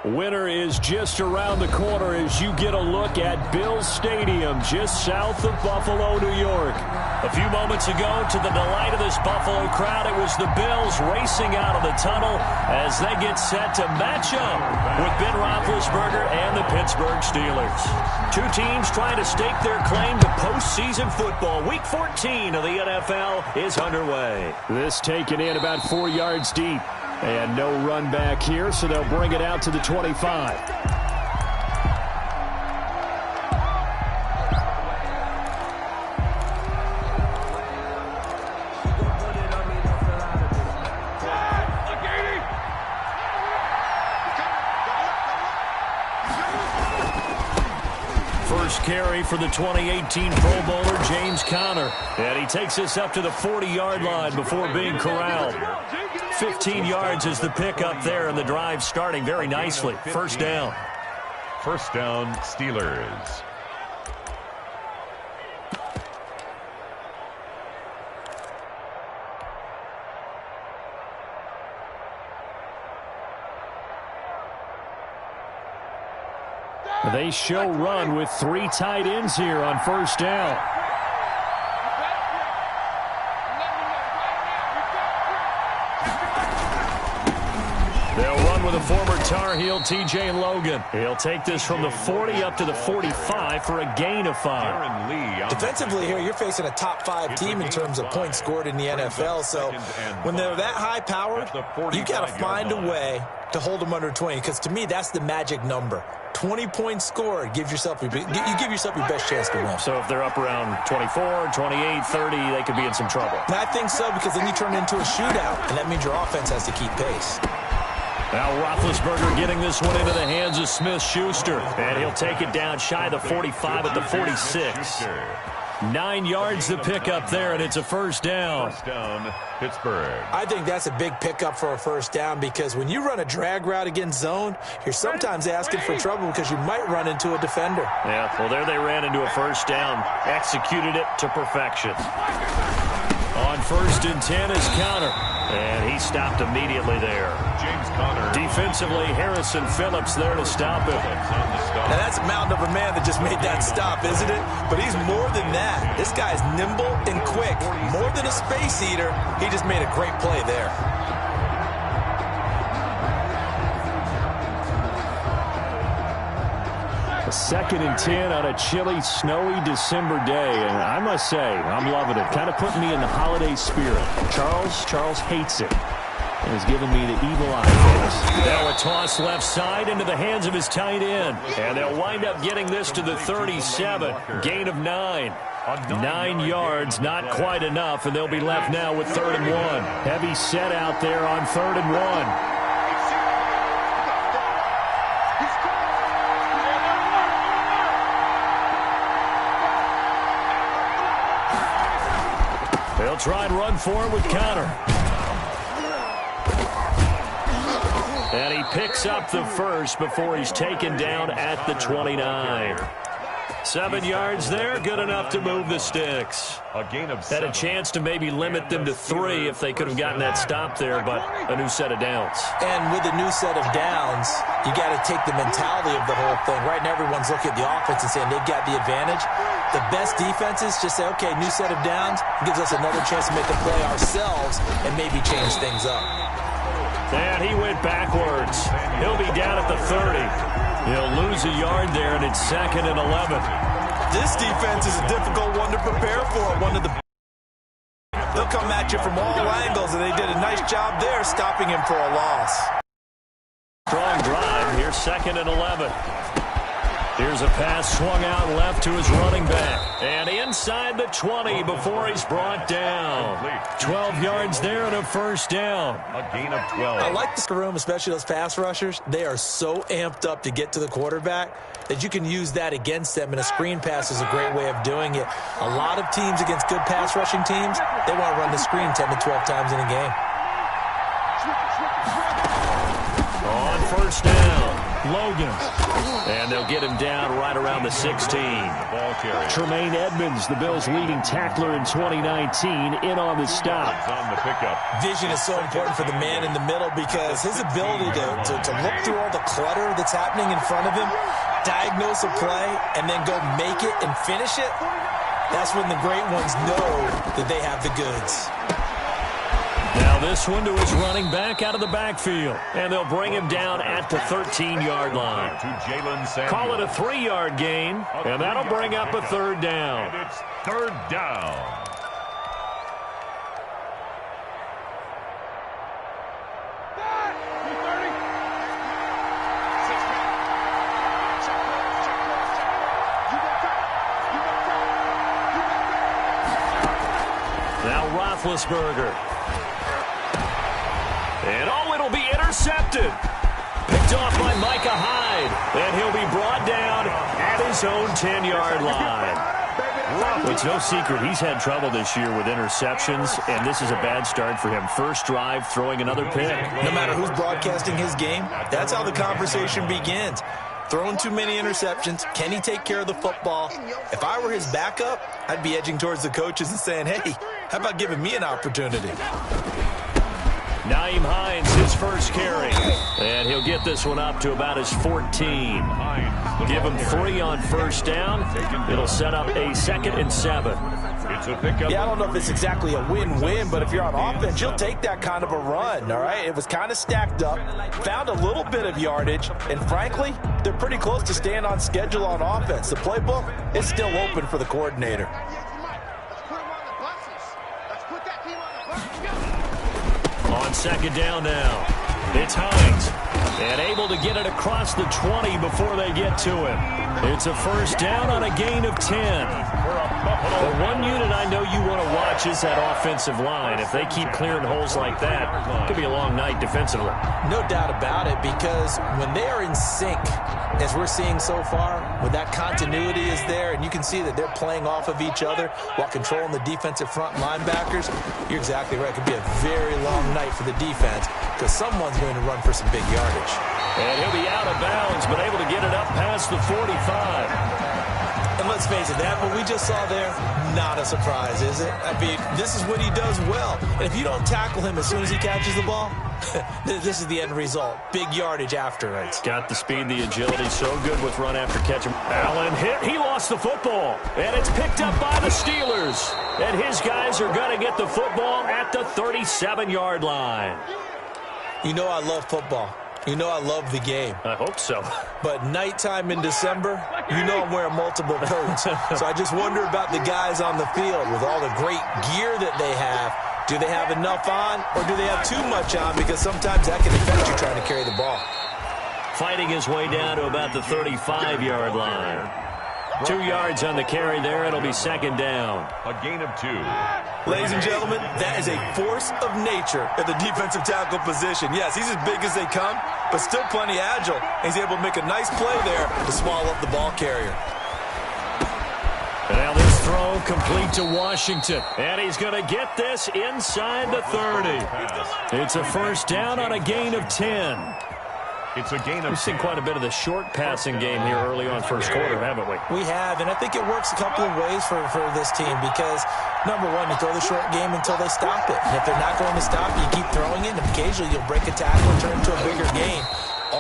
Winter is just around the corner as you get a look at Bills Stadium just south of Buffalo, New York. A few moments ago, to the delight of this Buffalo crowd, it was the Bills racing out of the tunnel as they get set to match up with Ben Roethlisberger and the Pittsburgh Steelers. Two teams trying to stake their claim to postseason football. Week 14 of the NFL is underway. This taken in about 4 yards deep. And no run back here, so they'll bring it out to the 25. First carry for the 2018 Pro Bowler, James Conner. And he takes us up to the 40-yard line before being corralled. 15 yards is the pickup there, and the drive starting very nicely. First down. First down, Steelers. They show run with 3 tight ends here on first down. They'll run with a former Tar Heel, T.J. Logan. He'll take this from the 40 up to the 45 for a gain of 5. Defensively here, you're facing a top-5 team in terms of points scored in the NFL. So when they're that high-powered, you got to find a way to hold them under 20. Because to me, that's the magic number. 20 points scored, you give yourself your best chance to win. So if they're up around 24, 28, 30, they could be in some trouble. And I think so, because then you turn it into a shootout, and that means your offense has to keep pace. Now Roethlisberger getting this one into the hands of Smith-Schuster. And he'll take it down shy of the 45 at the 46. 9 yards the pickup there, and it's a first down. First down, Pittsburgh. I think that's a big pickup for a first down, because when you run a drag route against zone, you're sometimes asking for trouble because you might run into a defender. Yeah, well, there they ran into a first down. Executed it to perfection. On first and 10 is Conner. And he stopped immediately there. James Conner. Defensively, Harrison Phillips there to stop him. Now that's a mountain of a man that just made that stop, isn't it? But he's more than that. This guy's nimble and quick. More than a space eater. He just made a great play there. A second and 10 on a chilly, snowy December day. And I must say, I'm loving it. Kind of putting me in the holiday spirit. Charles hates it. And has given me the evil eye for this. Now a toss left side into the hands of his tight end. And they'll wind up getting this to the 37. Gain of 9. 9 yards, not quite enough. And they'll be left now with 3rd and 1. Heavy set out there on 3rd and 1. They'll try and run for it with Conner. And he picks up the first before he's taken down at the 29. 7 yards there, good enough to move the sticks. A gain of 7. Had a chance to maybe limit them to 3 if they could have gotten that stop there, but a new set of downs. And with a new set of downs, you got to take the mentality of the whole thing. Right now, everyone's looking at the offense and saying they've got the advantage. the best defenses just say, okay, new set of downs, gives us another chance to make a play ourselves and maybe change things up. And he went backwards. He'll be down at the 30. He'll lose a yard there, and it's 2nd and 11. This defense is a difficult one to prepare for. They'll come at you from all angles, and they did a nice job there stopping him for a loss. Strong drive here, 2nd and 11. Here's a pass swung out left to his running back. And inside the 20 before he's brought down. 12 yards there and a first down. A gain of 12. I like this room, especially those pass rushers. They are so amped up to get to the quarterback that you can use that against them, and a screen pass is a great way of doing it. A lot of teams against good pass rushing teams, they want to run the screen 10 to 12 times in a game. On first down, Logan. And they'll get him down right around the 16. Ball carrier. Tremaine Edmonds, the Bills' leading tackler in 2019, in on the stop. On the pickup. Vision is so important for the man in the middle because his ability to look through all the clutter that's happening in front of him, diagnose a play, and then go make it and finish it, that's when the great ones know that they have the goods. Now this one to his running back out of the backfield. And they'll bring him down at the 13-yard line. To Jalen Samuels. Call it a 3-yard gain, and that'll bring up a third down. And it's third down. Now Roethlisberger. And it'll be intercepted. Picked off by Micah Hyde. And he'll be brought down at his own 10-yard line. It's no secret he's had trouble this year with interceptions, and this is a bad start for him. First drive, throwing another pick. No matter who's broadcasting his game, that's how the conversation begins. Throwing too many interceptions. Can he take care of the football? If I were his backup, I'd be edging towards the coaches and saying, hey, how about giving me an opportunity? Nyheim Hines, his first carry. And he'll get this one up to about his 14. Give him 3 on first down. It'll set up a 2nd and 7. It's a pickup. Yeah, I don't know if it's exactly a win-win, but if you're on offense, you'll take that kind of a run, all right? It was kind of stacked up, found a little bit of yardage, and frankly, they're pretty close to staying on schedule on offense. The playbook is still open for the coordinator. On second down now, it's Hines. And able to get it across the 20 before they get to him. It's a first down on a gain of 10. The one unit I know you want to watch is that offensive line. If they keep clearing holes like that, it could be a long night defensively. No doubt about it, because when they are in sync, as we're seeing so far, when that continuity is there, and you can see that they're playing off of each other while controlling the defensive front linebackers, you're exactly right. It could be a very long night for the defense because someone's going to run for some big yardage. And he'll be out of bounds, but able to get it up past the 45. And let's face it, that what we just saw there, not a surprise, is it? I mean, this is what he does well. And if you don't tackle him as soon as he catches the ball, this is the end result. Big yardage after it. Got the speed, the agility, so good with run after catch. Allen hit. He lost the football. And it's picked up by the Steelers. And his guys are going to get the football at the 37-yard line. You know I love football. You know I love the game. I hope so. But nighttime in December, you know I'm wearing multiple coats. So I just wonder about the guys on the field with all the great gear that they have. Do they have enough on, or do they have too much on? Because sometimes that can affect you trying to carry the ball. Fighting his way down to about the 35-yard line. 2 yards on the carry there. It'll be second down. A gain of 2. Ladies and gentlemen, that is a force of nature at the defensive tackle position. Yes, he's as big as they come, but still plenty agile. He's able to make a nice play there to swallow up the ball carrier. And now this throw complete to Washington. And he's going to get this inside the 30. It's a first down on a gain of 10. It's a gain of. We've seen quite a bit of the short passing game here early on first quarter, haven't we? We have, and I think it works a couple of ways for this team because, number one, you throw the short game until they stop it. And if they're not going to stop, you keep throwing it, and occasionally you'll break a tackle and turn into a bigger gain.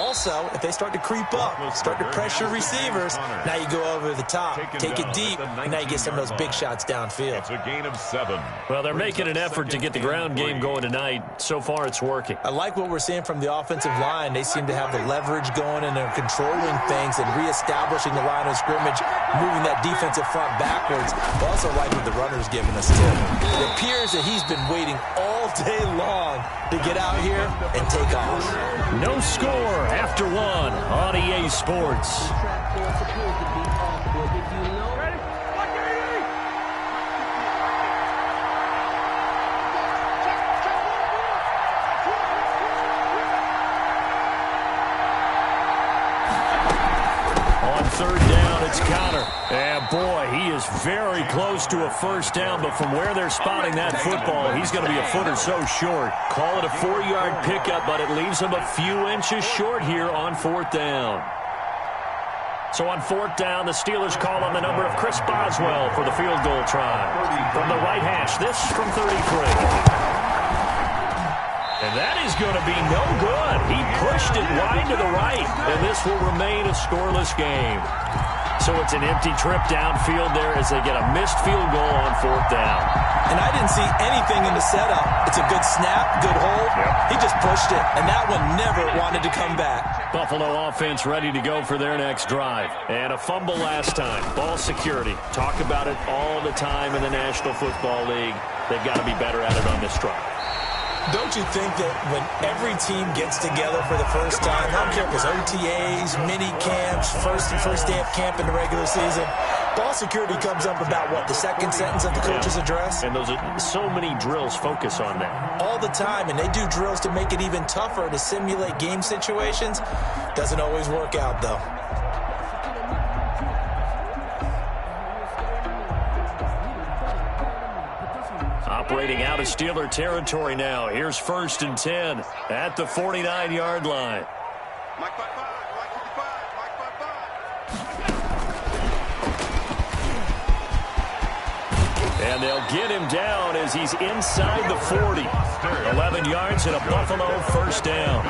Also, if they start to creep up, start to pressure receivers, now you go over the top, take it deep, and now you get some of those big shots downfield. It's a gain of 7. Well, they're making an effort to get the ground game going tonight. So far, it's working. I like what we're seeing from the offensive line. They seem to have the leverage going, and they're controlling things and reestablishing the line of scrimmage, moving that defensive front backwards. I also like what the runner's giving us, too. It appears that he's been waiting all day long to get out here and take off. No score after 1 on EA Sports. Third down, it's Conner. And boy, he is very close to a first down, but from where they're spotting that football, he's going to be a foot or so short. Call it a 4-yard pickup, but it leaves him a few inches short here on 4th down. So on 4th down, the Steelers call on the number of Chris Boswell for the field goal try. From the right hash, this from 33. And that is going to be no good. He pushed it wide to the right, and this will remain a scoreless game. So it's an empty trip downfield there as they get a missed field goal on 4th down. And I didn't see anything in the setup. It's a good snap, good hold. He just pushed it, and that one never wanted to come back. Buffalo offense ready to go for their next drive. And a fumble last time. Ball security. Talk about it all the time in the National Football League. They've got to be better at it on this drive. Don't you think that when every team gets together for the first time, I don't care if it's OTAs, mini camps, first day of camp in the regular season, ball security comes up about, what, the second sentence of the coach's address? And those are so many drills focus on that. All the time, and they do drills to make it even tougher to simulate game situations. Doesn't always work out, though. Operating out of Steeler territory now. Here's 1st and 10 at the 49-yard line. And they'll get him down as he's inside the 40. 11 yards and a Buffalo first down.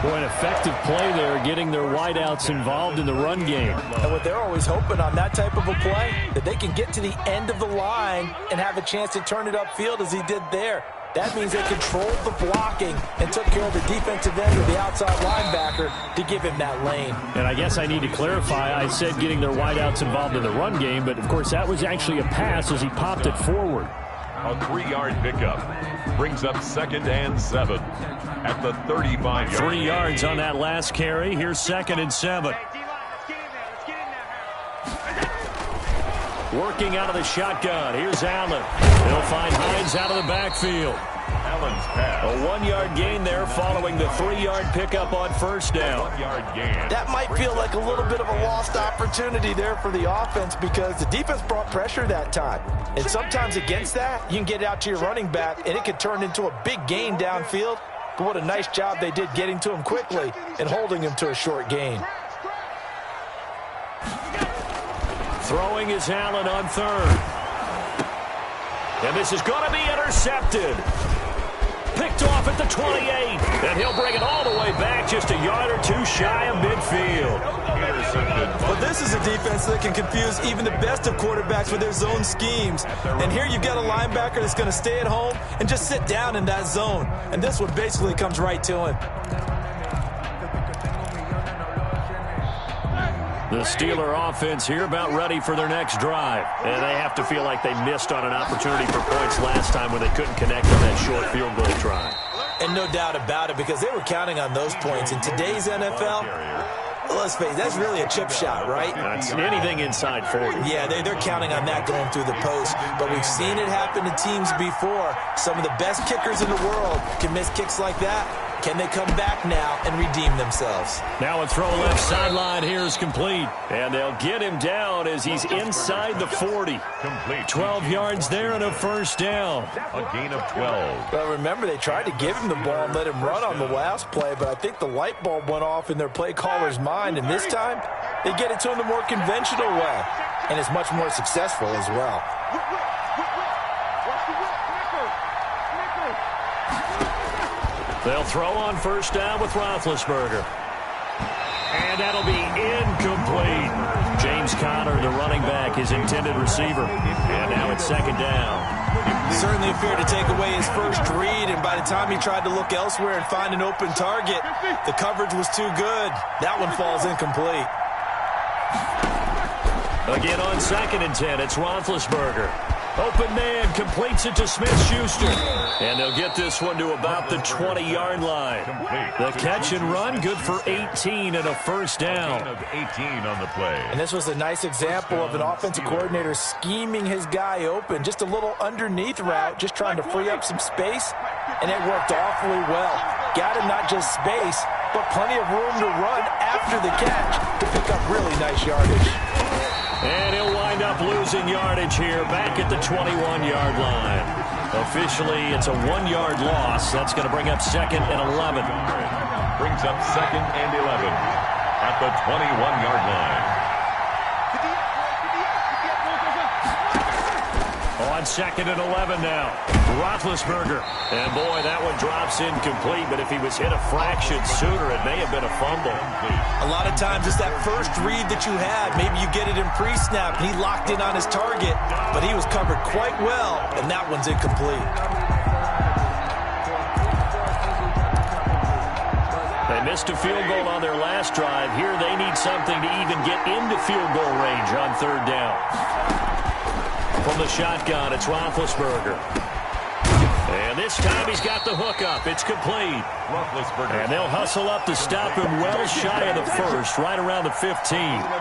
Boy, an effective play there, getting their wideouts involved in the run game. And what they're always hoping on that type of a play, that they can get to the end of the line and have a chance to turn it upfield as he did there. That means they controlled the blocking and took care of the defensive end or the outside linebacker to give him that lane. And I guess I need to clarify, I said getting their wideouts involved in the run game, but of course that was actually a pass as he popped it forward. A 3-yard pickup brings up 2nd and 7 at the 35-yard. 3 yards on that last carry. Here's 2nd and 7. Working out of the shotgun. Here's Allen. They'll find Hines out of the backfield. Allen's pass. A 1-yard gain there following the 3-yard pickup on first down. 1-yard gain. That might feel like a little bit of a lost opportunity there for the offense because the defense brought pressure that time. And sometimes against that, you can get it out to your running back, and it could turn into a big gain downfield. But what a nice job they did getting to him quickly and holding him to a short gain. Throwing is Allen on 3rd. And this is going to be intercepted. Picked off at the 28. And he'll bring it all the way back just a yard or two shy of midfield. But this is a defense that can confuse even the best of quarterbacks with their zone schemes. And here you've got a linebacker that's going to stay at home and just sit down in that zone. And this one basically comes right to him. The Steeler offense here about ready for their next drive. And they have to feel like they missed on an opportunity for points last time when they couldn't connect on that short field goal try. And no doubt about it, because they were counting on those points. In today's NFL, let's face it, that's really a chip shot, right? That's anything inside 40. Yeah, they're counting on that going through the post. But we've seen it happen to teams before. Some of the best kickers in the world can miss kicks like that. Can they come back now and redeem themselves? Now a throw left sideline here is complete. And they'll get him down as he's inside the 40. Complete. 12 yards there and a first down. A gain of 12. Well, remember, they tried to give him the ball and let him run on the last play, but I think the light bulb went off in their play caller's mind, and this time they get it to him the more conventional way, and it's much more successful as well. They'll throw on first down with Roethlisberger. that'll be incomplete. James Conner, the running back, his intended receiver. And now it's second down. Certainly appeared to take away his first read, and by the time he tried to look elsewhere and find an open target, the coverage was too good. That one falls incomplete. Again on 2nd and 10, it's Roethlisberger. Open man, completes it to Smith-Schuster. And they'll get this one to about the 20-yard line. The catch and run, good for 18 and a first down. 18 on the play. And this was a nice example of an offensive coordinator scheming his guy open. Just a little underneath route, just trying to free up some space, and it worked awfully well. Got him not just space, but plenty of room to run after the catch to pick up really nice yardage. And he'll wind up losing yardage here back at the 21-yard line. Officially, it's a 1-yard loss. That's going to bring up 2nd and 11. Brings up 2nd and 11 at the 21-yard line. On 2nd and 11 now. Roethlisberger. And boy, that one drops incomplete, but if he was hit a fraction sooner, it may have been a fumble. A lot of times it's that first read that you had. Maybe you get it in pre-snap, and he locked in on his target, but he was covered quite well, and that one's incomplete. They missed a field goal on their last drive. Here they need something to even get into field goal range on 3rd down. From the shotgun, it's Roethlisberger. And this time he's got the hook up. It's complete. And they'll hustle up to stop him well shy of the first, right around the 15.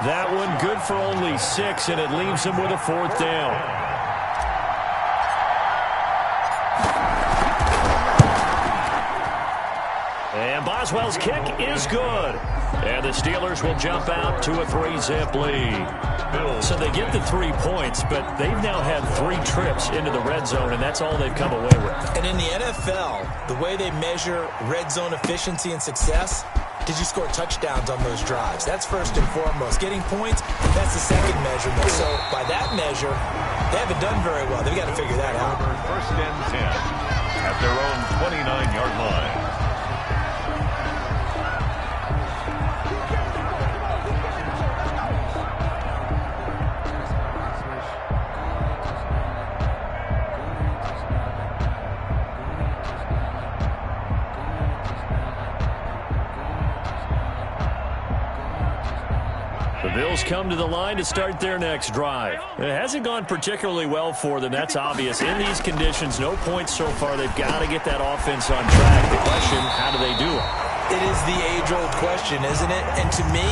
That one good for only 6, and it leaves him with a 4th down. And Boswell's kick is good. And the Steelers will jump out to a 3-zip lead. So they get the 3 points, but they've now had 3 trips into the red zone, and that's all they've come away with. And in the NFL, the way they measure red zone efficiency and success, did you score touchdowns on those drives? That's first and foremost. Getting points, that's the second measurement. So by that measure, they haven't done very well. They've got to figure that out. 1st and 10 at their own 29-yard line. The Bills come to the line to start their next drive. It hasn't gone particularly well for them. That's obvious. In these conditions, no points so far. They've got to get that offense on track. The question, how do they do it? It is the age-old question, isn't it? And to me,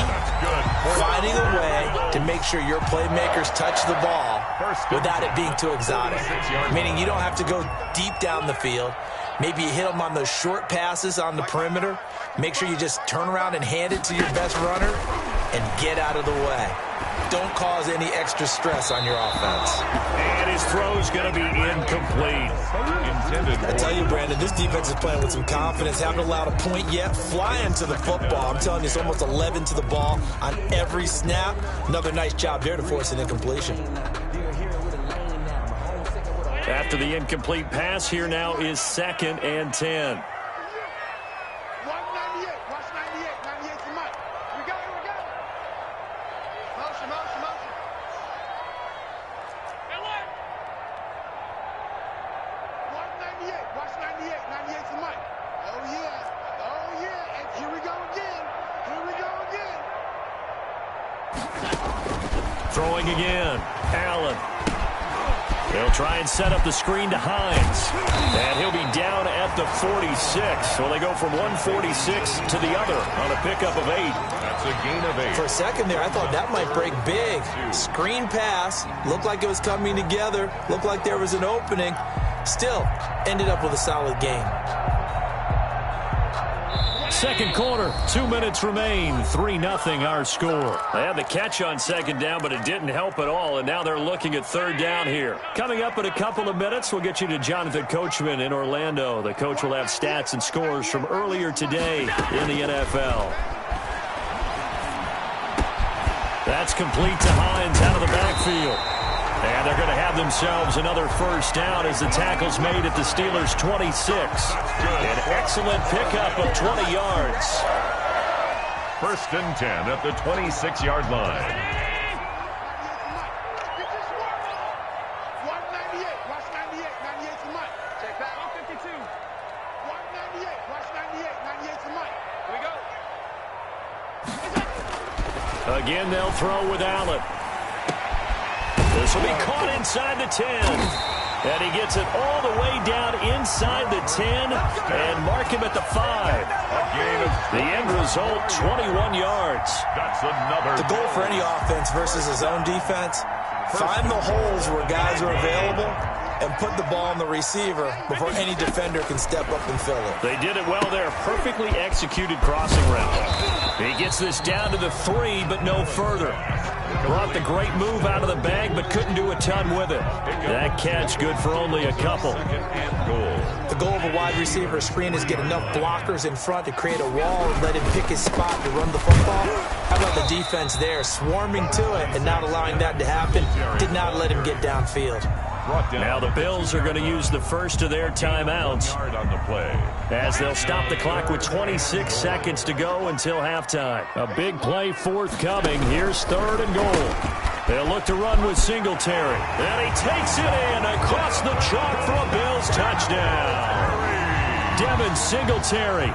finding a way to make sure your playmakers touch the ball without it being too exotic. Meaning you don't have to go deep down the field. Maybe you hit them on those short passes on the perimeter. Make sure you just turn around and hand it to your best runner and get out of the way. Don't cause any extra stress on your offense. And his throw's going to be incomplete. I tell you, Brandon, this defense is playing with some confidence. Haven't allowed a point yet. Flying to the football. I'm telling you, it's almost 11 to the ball on every snap. Another nice job there to force an incompletion. After the incomplete pass, here now is 2nd and 10. Throwing again. Allen. They'll try and set up the screen to Hines. And he'll be down at the 46. So they go from 146 to the other on a pickup of 8. That's a gain of 8. For a second there, I thought that might break big. Screen pass. Looked like it was coming together. Looked like there was an opening. Still, ended up with a solid gain. Second quarter, 2 minutes remain. 3-0 our score. They had the catch on second down, but it didn't help at all, and now they're looking at 3rd down here. Coming up in a couple of minutes, we'll get you to Jonathan Coachman in Orlando. The coach will have stats and scores from earlier today in the NFL. That's complete to Hines out of the backfield. And they're going to have themselves another first down as the tackle's made at the Steelers' 26. An excellent pickup of 20 yards. First and 10 at the 26-yard line. Again, they'll throw with Allen. This will be caught inside the 10. And he gets it all the way down inside the 10 and mark him at the 5. The end result, 21 yards. That's another. The goal for any offense versus his own defense, find the holes where guys are available and put the ball on the receiver before any defender can step up and fill it. They did it well there. Perfectly executed crossing route. He gets this down to the 3, but no further. Brought the great move out of the bag, but couldn't do a ton with it. That catch good for only a couple. The goal of a wide receiver screen is get enough blockers in front to create a wall and let him pick his spot to run the football. How about the defense there, swarming to it and not allowing that to happen? Did not let him get downfield. Now the Bills are going to use the first of their timeouts as they'll stop the clock with 26 seconds to go until halftime. A big play forthcoming. Here's 3rd and goal. They'll look to run with Singletary. And he takes it in across the chalk for a Bills touchdown. Devin Singletary,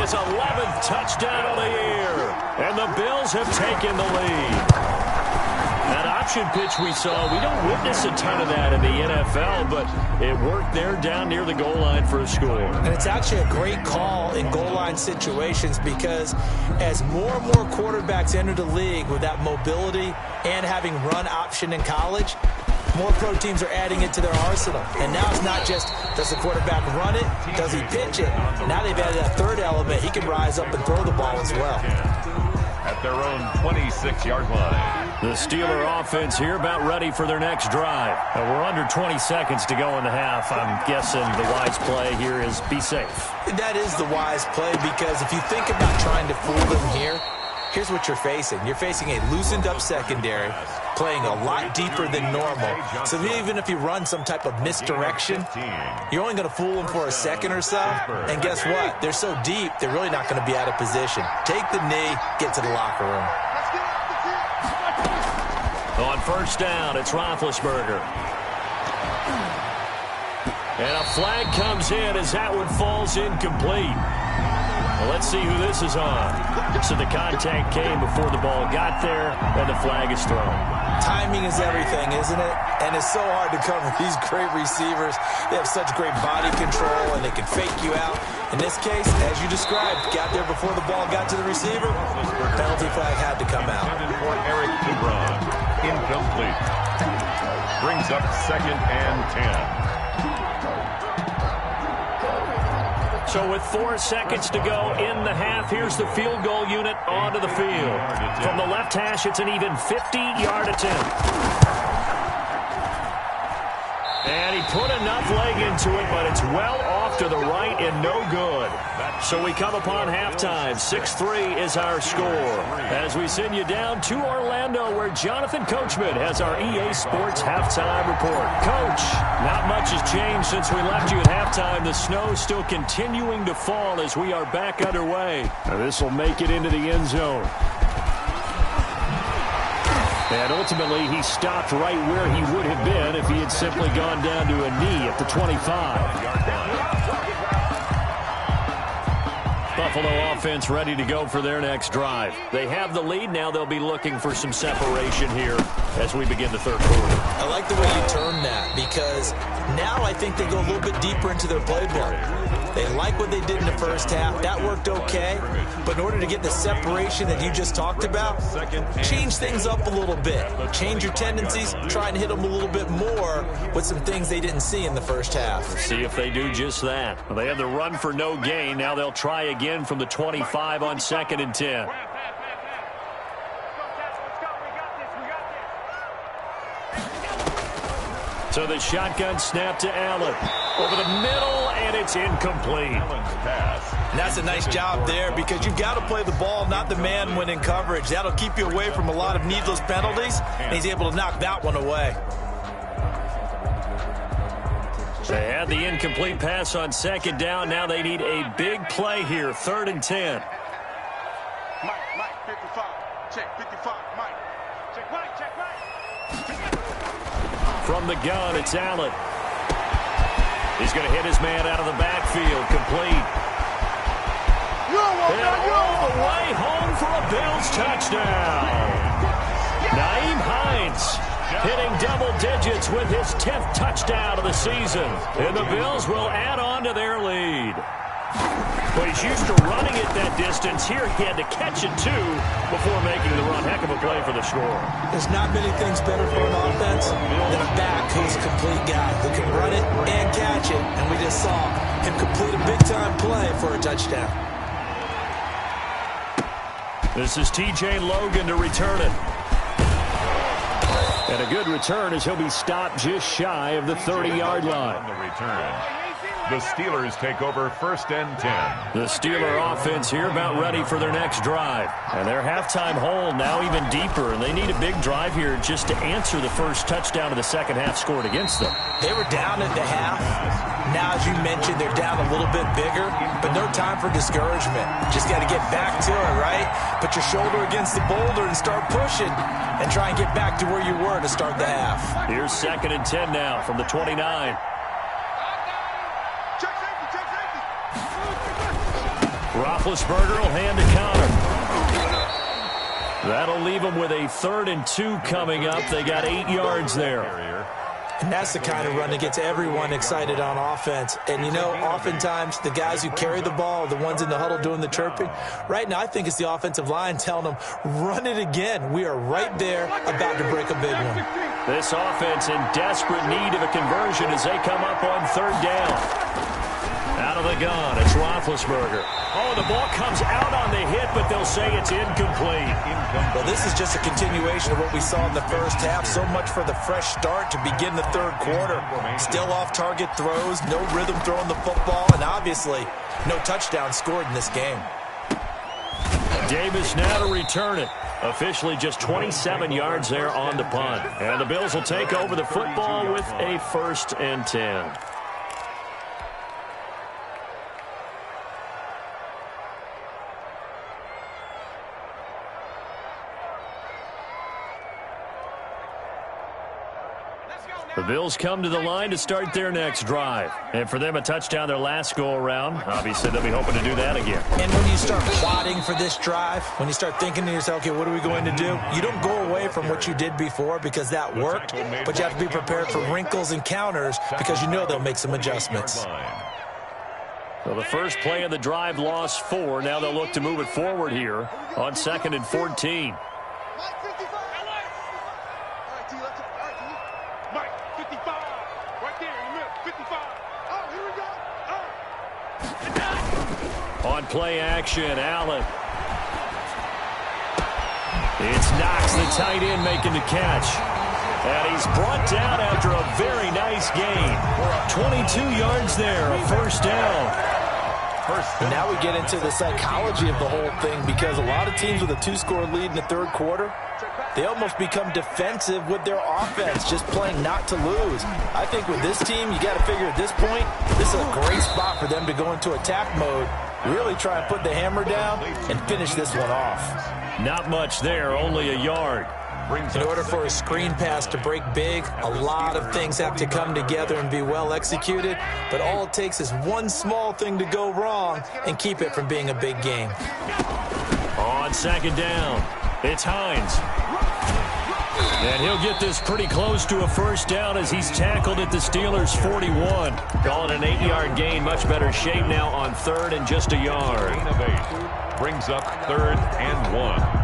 his 11th touchdown of the year. And the Bills have taken the lead. That option pitch we saw, we don't witness a ton of that in the NFL, but it worked there down near the goal line for a score. And it's actually a great call in goal line situations because as more and more quarterbacks enter the league with that mobility and having run option in college, more pro teams are adding it to their arsenal. And now it's not just, does the quarterback run it? Does he pitch it? Now they've added that third element. He can rise up and throw the ball as well. At their own 26-yard line. The Steeler offense here about ready for their next drive. We're under 20 seconds to go in the half. I'm guessing the wise play here is be safe. That is the wise play because if you think about trying to fool them here, here's what you're facing. You're facing a loosened up secondary, playing a lot deeper than normal. So even if you run some type of misdirection, you're only going to fool them for a second or so. And guess what? They're so deep, they're really not going to be out of position. Take the knee, get to the locker room. On first down, it's Roethlisberger. And a flag comes in as that one falls incomplete. Well, let's see who this is on. So the contact came before the ball got there, and the flag is thrown. Timing is everything, isn't it? And it's so hard to cover these great receivers. They have such great body control, and they can fake you out. In this case, as you described, got there before the ball got to the receiver. Penalty flag had to come out. For Eric Ebron, incomplete. Brings up 2nd and 10. So with 4 seconds to go in the half, here's the field goal unit onto the field. From the left hash, it's an even 50-yard attempt. And he put enough leg into it, but it's well off to the right and no good. So we come upon halftime. 6-3 is our score. As we send you down to Orlando, where Jonathan Coachman has our EA Sports halftime report. Coach, not much has changed since we left you at halftime. The snow still continuing to fall as we are back underway. Now this will make it into the end zone. And ultimately, he stopped right where he would have been if he had simply gone down to a knee at the 25. Buffalo offense ready to go for their next drive. They have the lead. Now they'll be looking for some separation here as we begin the third quarter. I like the way you term that because now I think they go a little bit deeper into their playbook. They like what they did in the first half. That worked okay. But in order to get the separation that you just talked about, change things up a little bit. Change your tendencies. Try and hit them a little bit more with some things they didn't see in the first half. See if they do just that. Well, they have the run for no gain. Now they'll try again from the 25 on 2nd and 10. So the shotgun snap to Allen. Over the middle, and it's incomplete. And that's a nice job there because you've got to play the ball, not the man when in coverage. That'll keep you away from a lot of needless penalties, and he's able to knock that one away. They had the incomplete pass on 2nd down. Now they need a big play here, 3rd and 10. Mike. From the gun, it's Allen. He's going to hit his man out of the backfield, complete. And all the way home for a Bills touchdown. Nyheim Hines hitting double digits with his 10th touchdown of the season. And the Bills will add on to their lead. But he's used to running it that distance. Here he had to catch it, too, before making the run. Heck of a play for the score. There's not many things better for an offense than a back who's a complete guy who can run it and catch it. And we just saw him complete a big-time play for a touchdown. This is T.J. Logan to return it. And a good return as he'll be stopped just shy of the 30-yard line. On the return. The Steelers take over 1st and 10. The Steeler offense here about ready for their next drive. And their halftime hole now even deeper, and they need a big drive here just to answer the first touchdown of the second half scored against them. They were down at the half. Now, as you mentioned, they're down a little bit bigger, but no time for discouragement. Just got to get back to it, right? Put your shoulder against the boulder and start pushing and try and get back to where you were to start the half. Here's 2nd and 10 now from the 29. Roethlisberger will hand to Connor. That'll leave them with a 3rd and 2 coming up. They got 8 yards there. And that's the kind of run that gets everyone excited on offense. And, you know, oftentimes the guys who carry the ball, the ones in the huddle doing the chirping, right now I think it's the offensive line telling them, run it again. We are right there about to break a big one. This offense in desperate need of a conversion as they come up on 3rd down. Out of the gun, it's Roethlisberger. Oh, the ball comes out on the hit, but they'll say it's incomplete. Well, this is just a continuation of what we saw in the first half. So much for the fresh start to begin the 3rd quarter. Still off-target throws, no rhythm throwing the football, and obviously no touchdown scored in this game. Davis now to return it. Officially just 27 yards there on the punt. And the Bills will take over the football with a 1st and 10. The Bills come to the line to start their next drive. And for them, a touchdown their last go-around. Obviously, they'll be hoping to do that again. And when you start plotting for this drive, when you start thinking to yourself, okay, what are we going to do? You don't go away from what you did before because that worked, but you have to be prepared for wrinkles and counters because you know they'll make some adjustments. So the first play of the drive lost 4. Now they'll look to move it forward here on 2nd and 14. On play action, Allen. It's Knox, the tight end, making the catch. And he's brought down after a very nice gain. 22 yards there, a 1st down. And now we get into the psychology of the whole thing because a lot of teams with a 2-score lead in the 3rd quarter, they almost become defensive with their offense, just playing not to lose. I think with this team, you got to figure at this point, this is a great spot for them to go into attack mode, really try and put the hammer down and finish this one off. Not much there, only a yard. In order for a screen pass to break big, a lot of things have to come together and be well executed, but all it takes is one small thing to go wrong and keep it from being a big game. On 2nd down, it's Hines. And he'll get this pretty close to a 1st down as he's tackled at the Steelers' 41. Call it an 8-yard gain, much better shape now on 3rd and just a yard. Gain of 8 brings up 3rd and 1.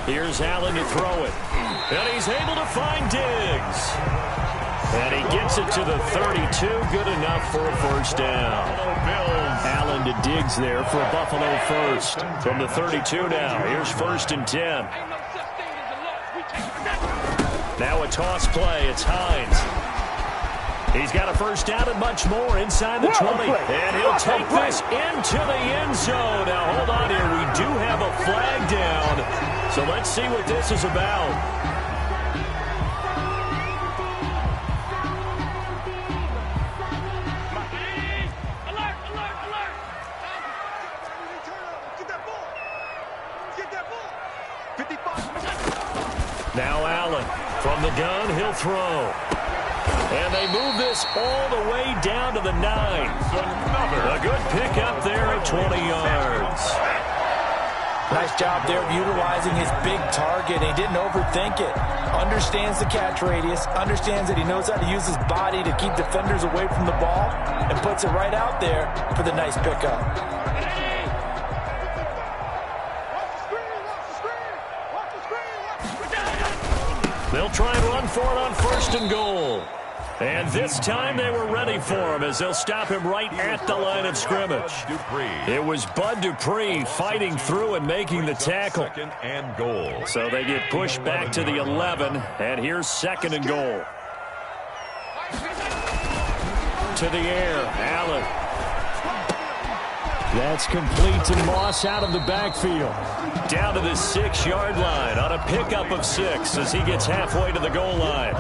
Here's Allen to throw it. And he's able to find Diggs. And he gets it to the 32. Good enough for a 1st down. Allen to Diggs there for a Buffalo 1st. From the 32 now. Here's 1st and 10. Now a toss play. It's Hines. He's got a 1st down and much more inside the 20. And he'll take this into the end zone. Now, hold on here. We do have a flag down. So let's see what this is about. Now Allen from the gun, he'll throw. And they move this all the way down to the 9. A good pickup there at 20 yards. Nice job there of utilizing his big target. He didn't overthink it. Understands the catch radius, understands that he knows how to use his body to keep defenders away from the ball, and puts it right out there for the nice pickup. They'll try and run for it on 1st and goal. And this time they were ready for him as they'll stop him right at the line of scrimmage. It was Bud Dupree fighting through and making the tackle. 2nd and goal. So they get pushed back to the 11, and here's 2nd and goal. To the air, Allen. That's complete to Moss out of the backfield. Down to the 6-yard line on a pickup of 6 as he gets halfway to the goal line.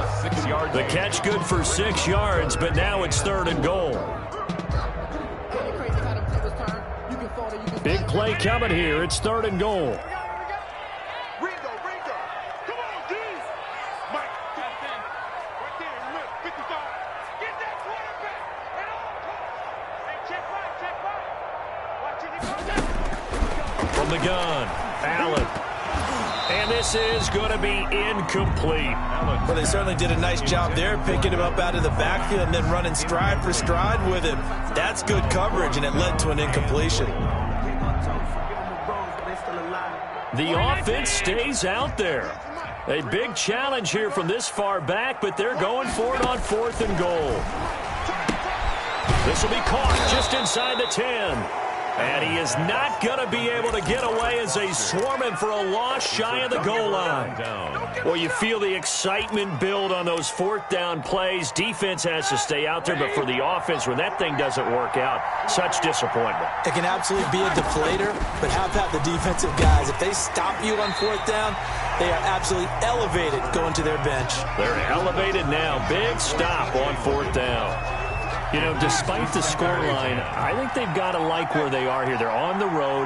The catch good for 6 yards, but now it's 3rd and goal. Big play coming here. It's 3rd and goal. From the gun, Allen. And this is going to be incomplete. Well, they certainly did a nice job there, picking him up out of the backfield and then running stride for stride with him. That's good coverage, and it led to an incompletion. The offense stays out there. A big challenge here from this far back, but they're going for it on 4th and goal. This will be caught just inside the 10. And he is not going to be able to get away as they swarm him for a loss shy of the goal line. Well, you feel the excitement build on those 4th down plays. Defense has to stay out there, but for the offense, when that thing doesn't work out, such disappointment. It can absolutely be a deflator, but how about the defensive guys? If they stop you on 4th down, they are absolutely elevated going to their bench. They're elevated now. Big stop on 4th down. You know, despite the scoreline, I think they've got to like where they are here. They're on the road.